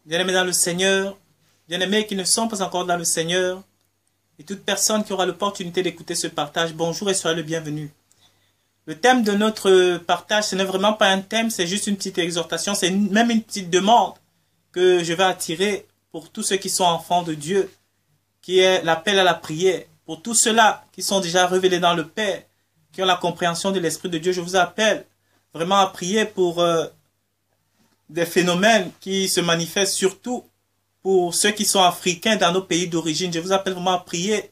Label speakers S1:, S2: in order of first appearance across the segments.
S1: Bien-aimés dans le Seigneur, bien-aimés qui ne sont pas encore dans le Seigneur, et toute personne qui aura l'opportunité d'écouter ce partage, bonjour et soyez le bienvenu. Le thème de notre partage, ce n'est vraiment pas un thème, c'est juste une petite exhortation, c'est même une petite demande que je vais attirer pour tous ceux qui sont enfants de Dieu, qui est l'appel à la prière. Pour tous ceux-là qui sont déjà révélés dans le Père, qui ont la compréhension de l'Esprit de Dieu, je vous appelle vraiment à prier pour des phénomènes qui se manifestent surtout pour ceux qui sont africains dans nos pays d'origine. Je vous appelle vraiment à prier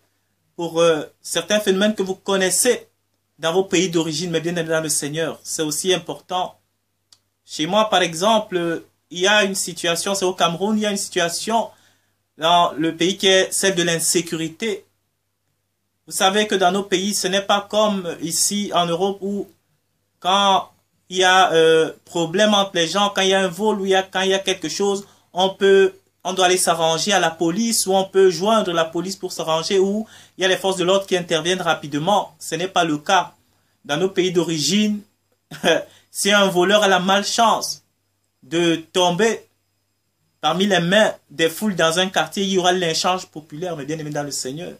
S1: pour certains phénomènes que vous connaissez dans vos pays d'origine, mais bien dans le Seigneur. C'est aussi important. Chez moi, par exemple, il y a une situation, c'est au Cameroun, il y a une situation dans le pays qui est celle de l'insécurité. Vous savez que dans nos pays, ce n'est pas comme ici en Europe où quand il y a problème entre les gens, quand il y a un vol ou quand il y a quelque chose, on doit aller s'arranger à la police ou on peut joindre la police pour s'arranger ou il y a les forces de l'ordre qui interviennent rapidement. Ce n'est pas le cas. Dans nos pays d'origine, si un voleur a la malchance de tomber parmi les mains des foules dans un quartier, il y aura le lynchage populaire, mais bien aimé dans le Seigneur.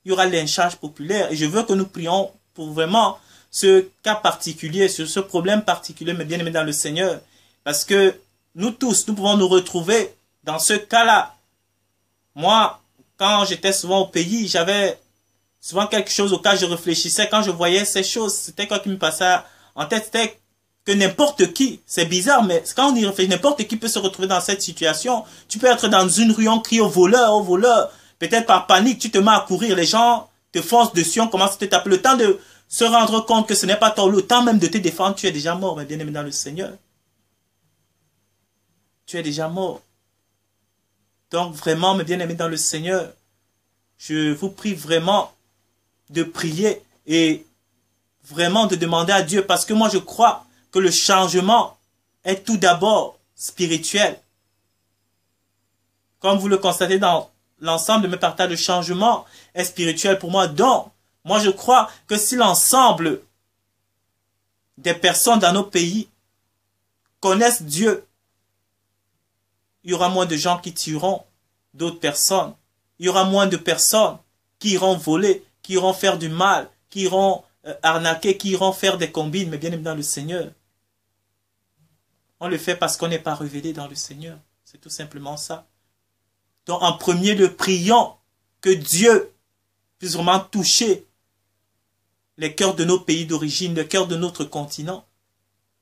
S1: Il y aura le lynchage populaire et je veux que nous prions pour vraiment ce cas particulier, sur ce problème particulier, mais bien aimé dans le Seigneur. Parce que nous tous, nous pouvons nous retrouver dans ce cas-là. Moi, quand j'étais souvent au pays, j'avais souvent quelque chose auquel je réfléchissais. Quand je voyais ces choses, c'était quoi qui me passait en tête, c'était que n'importe qui, c'est bizarre, mais quand on y réfléchit, n'importe qui peut se retrouver dans cette situation. Tu peux être dans une rue, on crie au voleur. Peut-être par panique, tu te mets à courir, les gens te foncent dessus, on commence à te taper. Le temps de se rendre compte que ce n'est pas toi, le temps même de te défendre, tu es déjà mort, mais bien aimé dans le Seigneur. Tu es déjà mort. Donc vraiment, mes bien-aimés dans le Seigneur, je vous prie vraiment de prier et vraiment de demander à Dieu, parce que moi je crois que le changement est tout d'abord spirituel. Comme vous le constatez dans l'ensemble de mes partages, le changement est spirituel pour moi. Donc, moi je crois que si l'ensemble des personnes dans nos pays connaissent Dieu, il y aura moins de gens qui tueront d'autres personnes. Il y aura moins de personnes qui iront voler, qui iront faire du mal, qui iront arnaquer, qui iront faire des combines, mais bien aimé dans le Seigneur. On le fait parce qu'on n'est pas révélé dans le Seigneur. C'est tout simplement ça. Donc en premier lieu, prions que Dieu puisse vraiment toucher les cœurs de nos pays d'origine, le cœur de notre continent,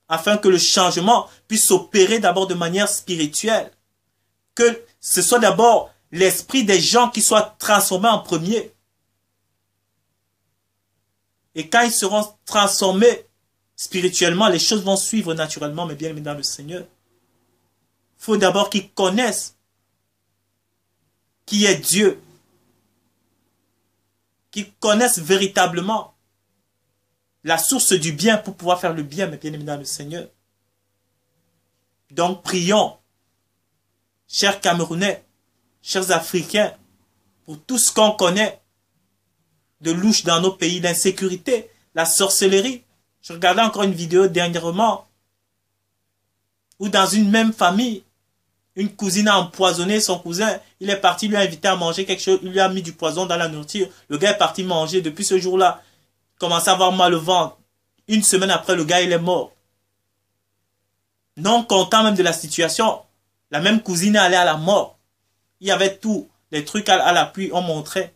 S1: afin que le changement puisse s'opérer d'abord de manière spirituelle. Que ce soit d'abord l'esprit des gens qui soit transformé en premier. Et quand ils seront transformés spirituellement, les choses vont suivre naturellement, mais bien dans le Seigneur. Il faut d'abord qu'ils connaissent qui est Dieu. Qu'ils connaissent véritablement la source du bien pour pouvoir faire le bien, mais bien dans le Seigneur. Donc prions, chers Camerounais, chers Africains, pour tout ce qu'on connaît de louche dans nos pays, l'insécurité, la sorcellerie. Je regardais encore une vidéo dernièrement où dans une même famille, une cousine a empoisonné son cousin. Il est parti lui a invité à manger quelque chose, il lui a mis du poison dans la nourriture. Le gars est parti manger. Depuis ce jour-là, il commence à avoir mal au ventre. Une semaine après, le gars il est mort. Non content même de la situation, la même cousine est allée à la mort. Il y avait tout, les trucs à l'appui, on montrait.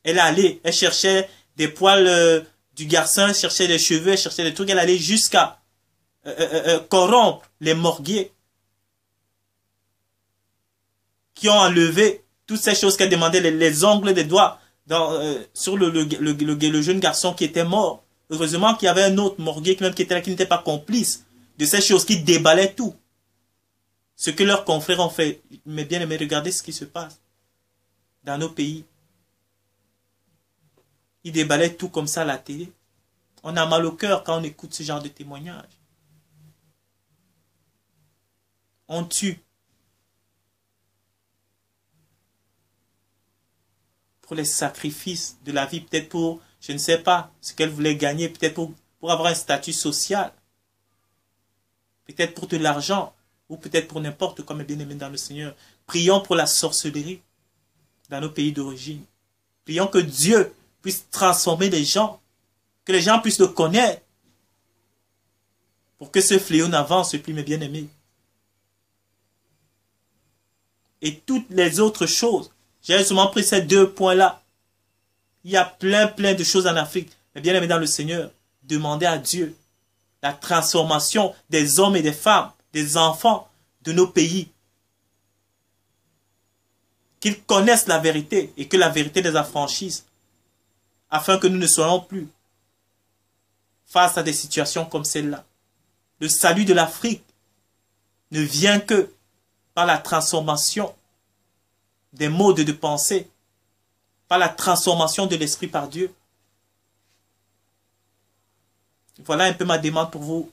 S1: Elle allait, elle cherchait des poils du garçon, elle cherchait des cheveux, elle cherchait des trucs, elle allait jusqu'à corrompre les morguiers qui ont enlevé toutes ces choses qu'elle demandait, les ongles des doigts sur le jeune garçon qui était mort. Heureusement qu'il y avait un autre morguier qui était là, qui n'était pas complice de ces choses, qui déballaient tout. Ce que leurs confrères ont fait. Mais bien aimé, regardez ce qui se passe dans nos pays. Ils déballaient tout comme ça à la télé. On a mal au cœur quand on écoute ce genre de témoignages. On tue. Pour les sacrifices de la vie, peut-être pour, je ne sais pas, ce qu'elle voulait gagner, peut-être pour avoir un statut social. Peut-être pour de l'argent. ou peut-être pour n'importe quoi, mes bien-aimés dans le Seigneur. Prions pour la sorcellerie dans nos pays d'origine. Prions que Dieu puisse transformer les gens, que les gens puissent le connaître, pour que ce fléau n'avance plus, mes bien-aimés. Et toutes les autres choses, j'ai seulement pris ces 2 points-là. Il y a plein de choses en Afrique. Mais bien aimé dans le Seigneur, demandez à Dieu la transformation des hommes et des femmes, des enfants de nos pays. Qu'ils connaissent la vérité et que la vérité les affranchisse. Afin que nous ne soyons plus face à des situations comme celle-là. Le salut de l'Afrique ne vient que par la transformation des modes de pensée, par la transformation de l'esprit par Dieu. Voilà un peu ma demande pour vous,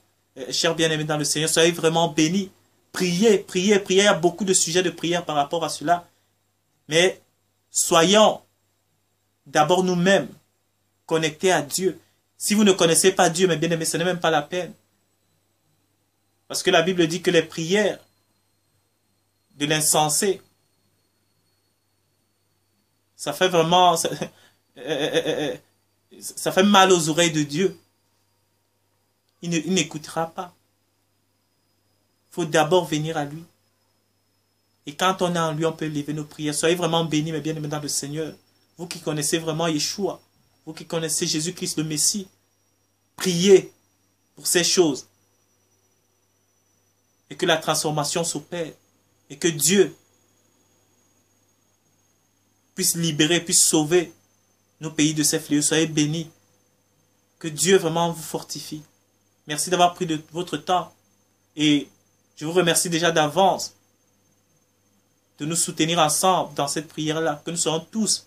S1: chers bien-aimés dans le Seigneur. Soyez vraiment bénis. Priez, priez, priez. Il y a beaucoup de sujets de prière par rapport à cela. Mais soyons d'abord nous-mêmes connectés à Dieu. Si vous ne connaissez pas Dieu, mes bien-aimés, ce n'est même pas la peine. Parce que la Bible dit que les prières de l'insensé, ça fait vraiment, ça fait mal aux oreilles de Dieu. Il n'écoutera pas. Il faut d'abord venir à lui. Et quand on est en lui, on peut lever nos prières. Soyez vraiment bénis, mes bien-aimés dans le Seigneur. Vous qui connaissez vraiment Yeshua, vous qui connaissez Jésus-Christ le Messie, priez pour ces choses. Et que la transformation s'opère. Et que Dieu puisse libérer, puisse sauver nos pays de ces fléaux. Soyez bénis. Que Dieu vraiment vous fortifie. Merci d'avoir pris de votre temps. Et je vous remercie déjà d'avance de nous soutenir ensemble dans cette prière-là. Que nous soyons tous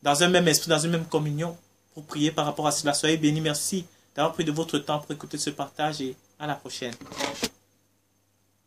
S1: dans un même esprit, dans une même communion pour prier par rapport à cela. Soyez bénis. Merci d'avoir pris de votre temps pour écouter ce partage et à la prochaine.